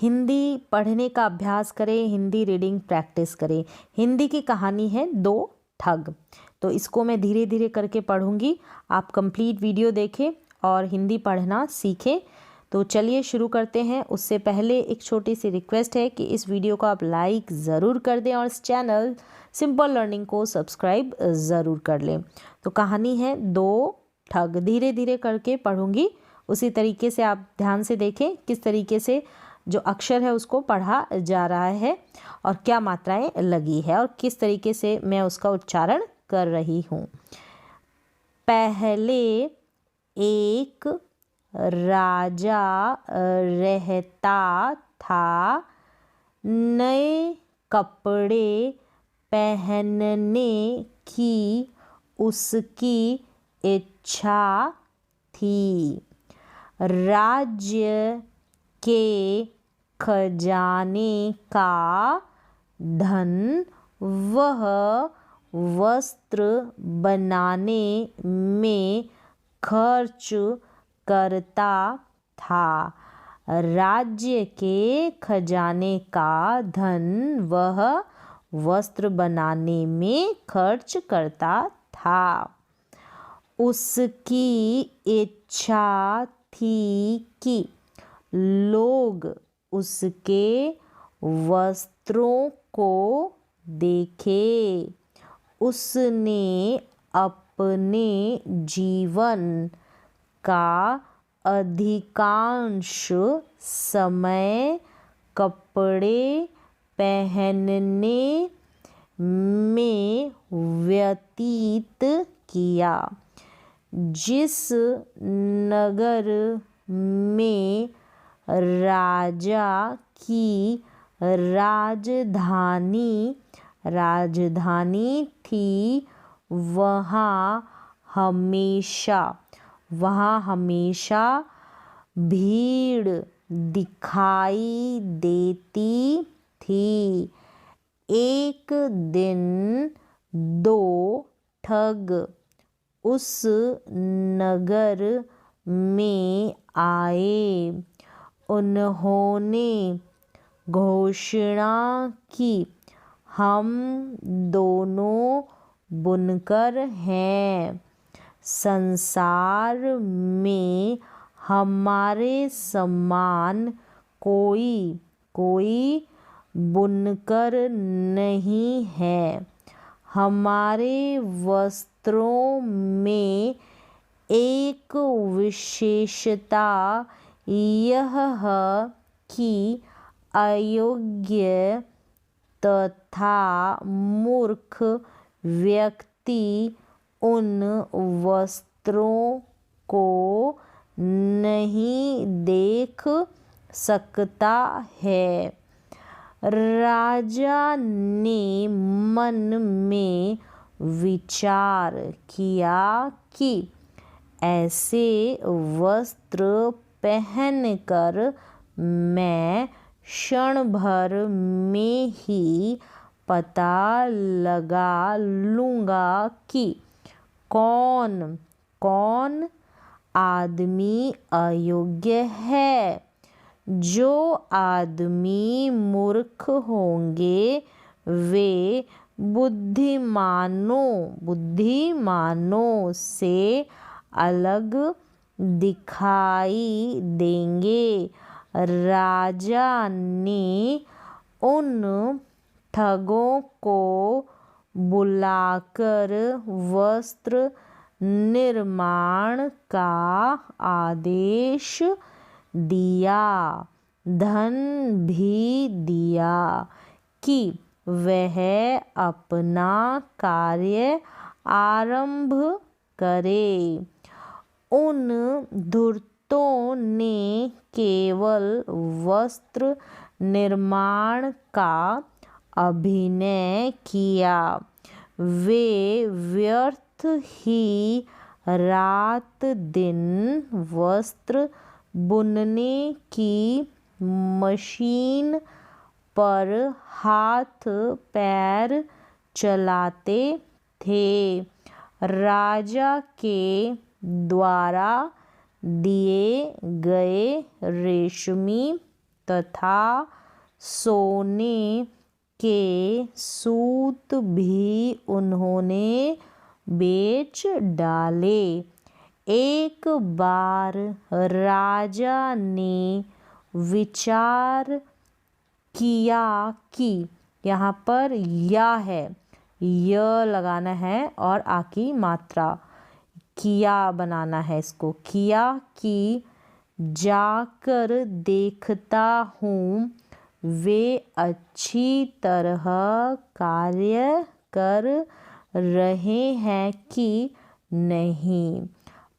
हिंदी पढ़ने का अभ्यास करें, हिंदी रीडिंग प्रैक्टिस करें। हिंदी की कहानी है दो ठग। तो इसको मैं धीरे धीरे करके पढ़ूंगी, आप कंप्लीट वीडियो देखें और हिंदी पढ़ना सीखें। तो चलिए शुरू करते हैं। उससे पहले एक छोटी सी रिक्वेस्ट है कि इस वीडियो को आप लाइक ज़रूर कर दें और इस चैनल सिंपल लर्निंग को सब्सक्राइब ज़रूर कर लें। तो कहानी है दो ठग। धीरे धीरे करके पढ़ूंगी, उसी तरीके से आप ध्यान से देखें किस तरीके से जो अक्षर है उसको पढ़ा जा रहा है और क्या मात्राएं लगी है और किस तरीके से मैं उसका उच्चारण कर रही हूँ। पहले एक राजा रहता था, नए कपड़े पहनने की उसकी इच्छा थी। राज्य के खजाने का धन वह वस्त्र बनाने में खर्च करता था। राज्य के खजाने का धन वह वस्त्र बनाने में खर्च करता था। उसकी इच्छा थी कि लोग उसके वस्त्रों को देखें। उसने अपने जीवन का अधिकांश समय कपड़े पहनने में व्यतीत किया। जिस नगर में राजा की राजधानी थी, वहाँ हमेशा भीड़ दिखाई देती थी। एक दिन दो ठग उस नगर में आए। उन्होंने घोषणा की, हम दोनों बुनकर हैं। संसार में हमारे समान कोई बुनकर नहीं है। हमारे वस्त्रों में एक विशेषता यह है कि अयोग्य तथा मूर्ख व्यक्ति उन वस्त्रों को नहीं देख सकता है। राजा ने मन में विचार किया कि ऐसे वस्त्र पहनकर मैं क्षण भर में ही पता लगा लूँगा कि कौन आदमी अयोग्य है। जो आदमी मूर्ख होंगे वे बुद्धिमानों से अलग दिखाई देंगे। राजा ने उन ठगों को बुलाकर वस्त्र निर्माण का आदेश दिया, धन भी दिया कि वह अपना कार्य आरंभ करे। उन धूर्तों ने केवल वस्त्र निर्माण का अभिनय किया। वे व्यर्थ ही रात दिन वस्त्र बुनने की मशीन पर हाथ पैर चलाते थे। राजा के द्वारा दिए गए रेशमी तथा सोने के सूत भी उन्होंने बेच डाले। एक बार राजा ने विचार किया कि, यहाँ पर या है, य लगाना है और आ की मात्रा, किया बनाना है इसको, किया कि जाकर देखता हूँ वे अच्छी तरह कार्य कर रहे हैं कि नहीं,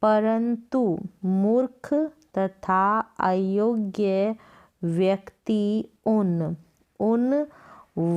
परंतु मूर्ख तथा अयोग्य व्यक्ति उन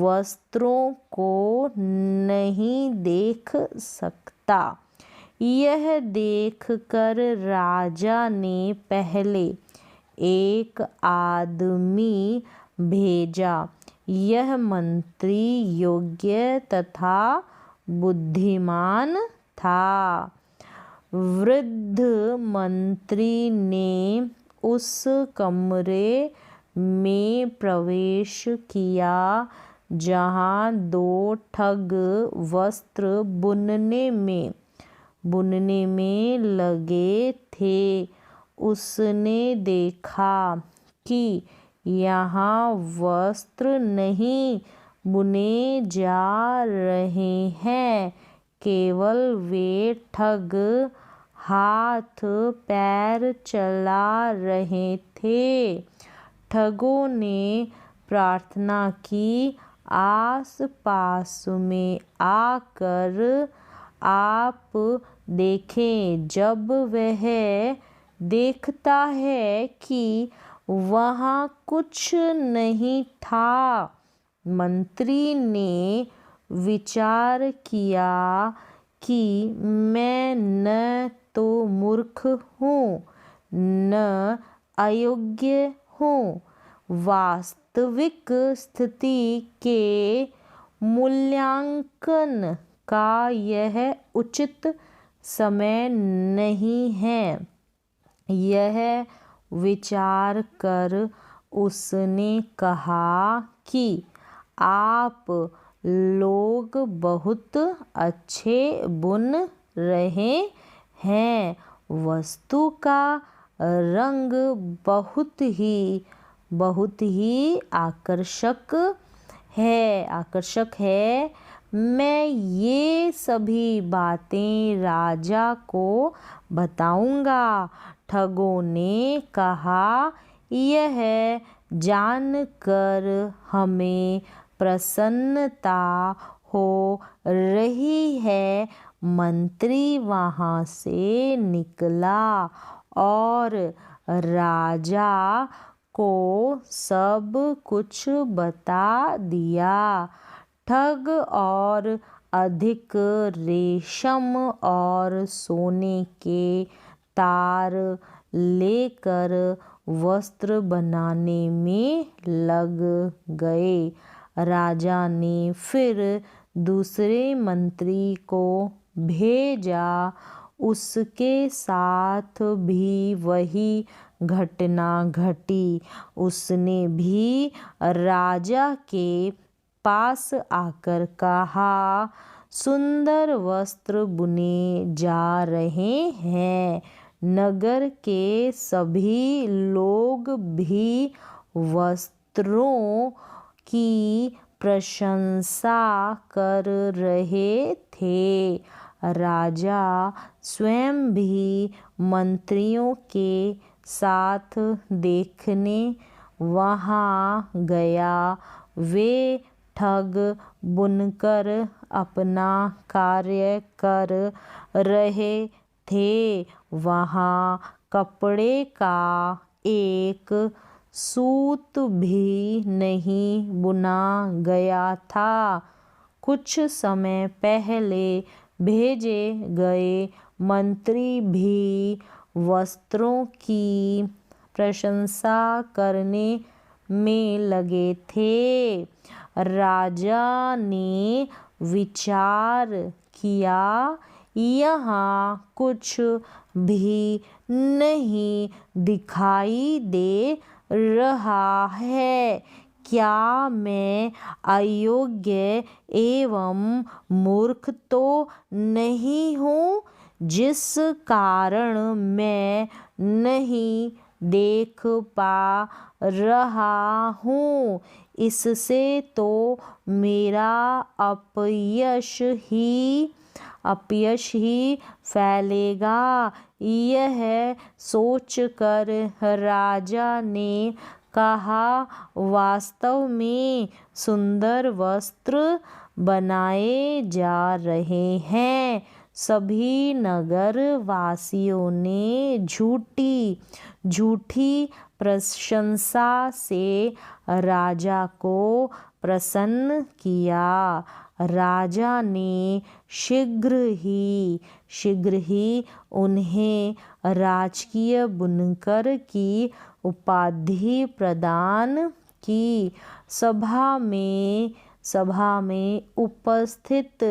वस्त्रों को नहीं देख सकता। यह देखकर राजा ने पहले एक आदमी भेजा। यह मंत्री योग्य तथा बुद्धिमान था। वृद्ध मंत्री ने उस कमरे में प्रवेश किया जहाँ दो ठग वस्त्र बुनने में लगे थे। उसने देखा कि यहाँ वस्त्र नहीं बुने जा रहे हैं, केवल वे ठग हाथ पैर चला रहे थे। ठगों ने प्रार्थना की, आस पास में आकर आप देखें। जब वह देखता है कि वहाँ कुछ नहीं था, मंत्री ने विचार किया कि मैं न तो मूर्ख हूँ न अयोग्य हूँ, वास्तविक स्थिति के मूल्यांकन का यह उचित समय नहीं है। यह विचार कर उसने कहा कि आप लोग बहुत अच्छे बुन रहे हैं, वस्तु का रंग बहुत ही आकर्षक है। मैं ये सभी बातें राजा को बताऊंगा। ठगों ने कहा, यह जानकर हमें प्रसन्नता हो रही है। मंत्री वहाँ से निकला और राजा को सब कुछ बता दिया। ठग और अधिक रेशम और सोने के तार लेकर वस्त्र बनाने में लग गए। राजा ने फिर दूसरे मंत्री को भेजा, उसके साथ भी वही घटना घटी। उसने भी राजा के पास आकर कहा, सुंदर वस्त्र बुने जा रहे हैं, नगर के सभी लोग भी वस्त्रों की प्रशंसा कर रहे थे। राजा स्वयं भी मंत्रियों के साथ देखने वहाँ गया। वे ठग बुनकर अपना कार्य कर रहे थे। वहाँ कपड़े का एक सूत भी नहीं बुना गया था। कुछ समय पहले भेजे गए मंत्री भी वस्त्रों की प्रशंसा करने में लगे थे। राजा ने विचार किया, यहाँ कुछ भी नहीं दिखाई दे रहा है। क्या मैं अयोग्य एवं मूर्ख तो नहीं हूँ, जिस कारण मैं नहीं देख पा रहा हूँ? इससे तो मेरा अपयश ही फैलेगा। यह सोचकर राजा ने कहा, वास्तव में सुंदर वस्त्र बनाए जा रहे हैं। सभी नगर वासियों ने झूठी प्रशंसा से राजा को प्रसन्न किया। राजा ने शीघ्र ही उन्हें राजकीय बुनकर की उपाधि प्रदान की। सभा में उपस्थित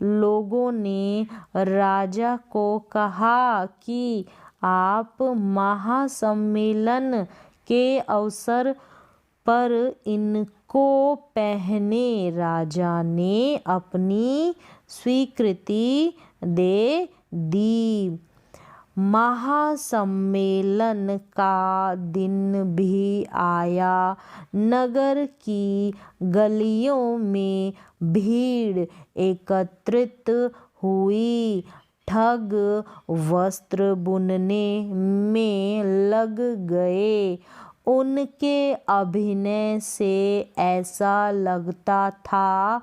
लोगों ने राजा को कहा कि आप महासम्मेलन के अवसर पर इनको पहने। राजा ने अपनी स्वीकृति दे दी। महासम्मेलन का दिन भी आया। नगर की गलियों में भीड़ एकत्रित हुई। ठग वस्त्र बुनने में लग गए। उनके अभिनय से ऐसा लगता था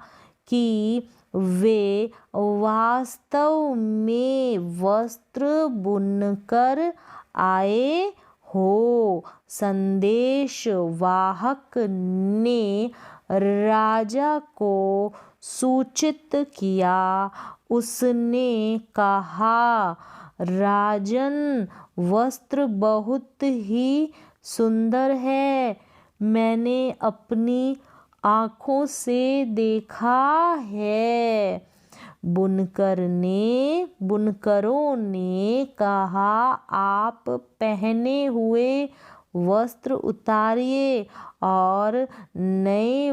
कि वे वास्तव में वस्त्र बुनकर आए हो। संदेश वाहक ने राजा को सूचित किया। उसने कहा, राजन, वस्त्र बहुत ही सुंदर है। मैंने अपनी आँखों से देखा है। बुनकरों ने कहा, आप पहने हुए वस्त्र उतारिए और नए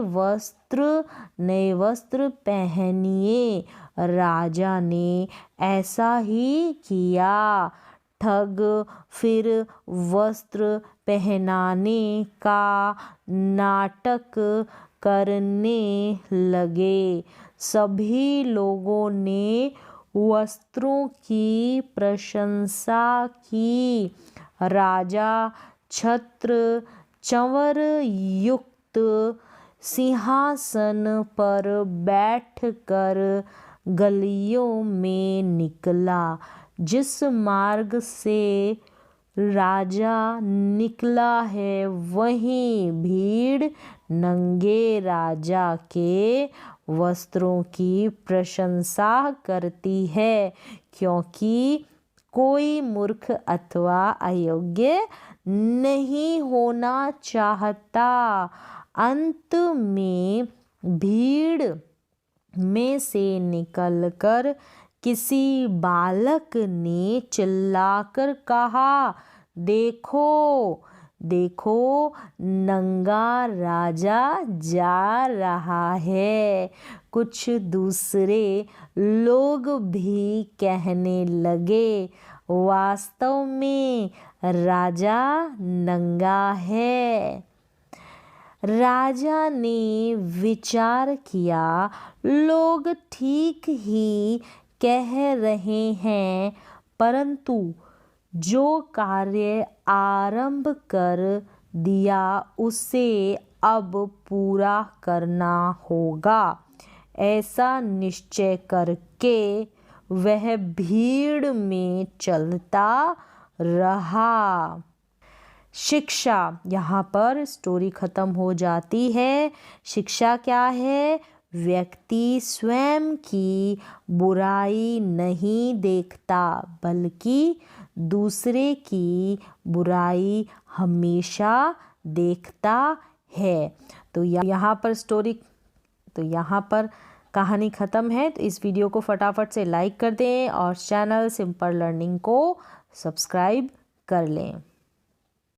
वस्त्र पहनिए। राजा ने ऐसा ही किया। ठग फिर वस्त्र पहनाने का नाटक करने लगे। सभी लोगों ने वस्त्रों की प्रशंसा की। राजा छत्र चंवर युक्त सिंहासन पर बैठकर गलियों में निकला। जिस मार्ग से राजा निकला है, वहीं भीड़ नंगे राजा के वस्त्रों की प्रशंसा करती है, क्योंकि कोई मूर्ख अथवा अयोग्य नहीं होना चाहता। अंत में भीड़ में से निकलकर किसी बालक ने चिल्लाकर कहा, देखो देखो, नंगा राजा जा रहा है। कुछ दूसरे लोग भी कहने लगे, वास्तव में राजा नंगा है। राजा ने विचार किया, लोग ठीक ही कह रहे हैं, परंतु जो कार्य आरंभ कर दिया उसे अब पूरा करना होगा। ऐसा निश्चय करके वह भीड़ में चलता रहा। शिक्षा, यहाँ पर स्टोरी खत्म हो जाती है। शिक्षा क्या है? व्यक्ति स्वयं की बुराई नहीं देखता, बल्कि दूसरे की बुराई हमेशा देखता है। तो यहाँ पर कहानी ख़त्म है। तो इस वीडियो को फटाफट से लाइक कर दें और चैनल सिंपल लर्निंग को सब्सक्राइब कर लें।